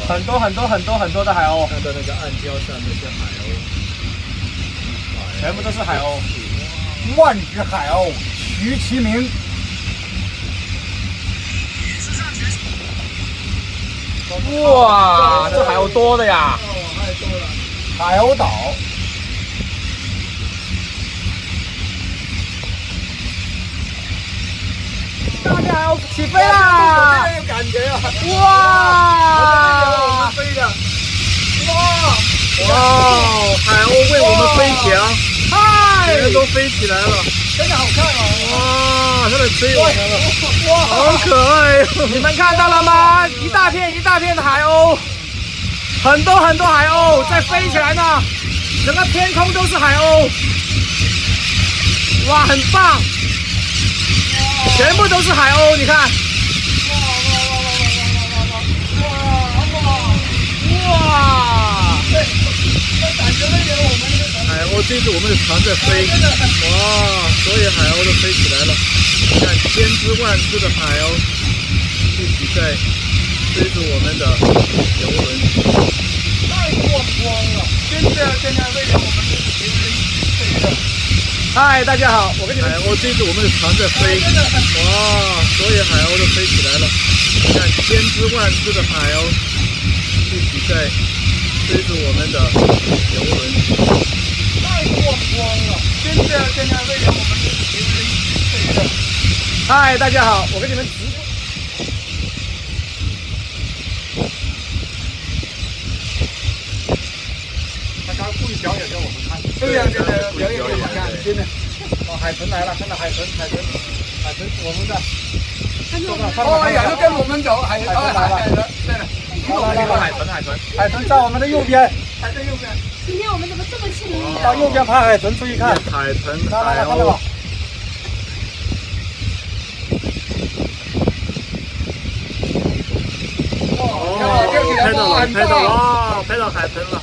很多的海鸥，看到那个暗礁上那些海鸥，全部都是海鸥。万只海鸥取其名。哇，这海鸥多的呀！太多了。海鸥岛。大片海鸥起飞啦！这个有感觉啊！哇！飞的，哇！海鸥为我们飞翔，嗨，全都飞起来了，真的好看哦！哇！它在追我们了，哇，好可爱哟！你们看到了吗？一大片的海鸥，很多海鸥在飞起来呢，整个天空都是海鸥，哇，很棒！全部都是海鸥，你看，哇！海鸥追着我们的船在飞，哇！所有海鸥都飞起来了，你看千只万只的海鸥一起在追逐我们的游轮。太壮观了！真的为了我们这个游轮飞的。嗨，大家好，我跟你们海鸥追着我们的船在飞，哇！所有海鸥都飞起来了，你看千只万只的海鸥一起在追逐我们的游轮。太壮观了！真的为了我们这个游轮飞的。嗨，大家好，我跟你们直播。他刚故意表演给我们看。对呀，真的表演给我们看，真的。哦，海豚来了，看到海豚，我们的。哦呀，就跟我们走，海豚来了，对了，海豚在我们的右边，海豚右边。今天我们怎么这么幸运到右边拍海豚，注意看，海豚、海看到鸥吧。哦，拍到了，哇，拍到海豚了。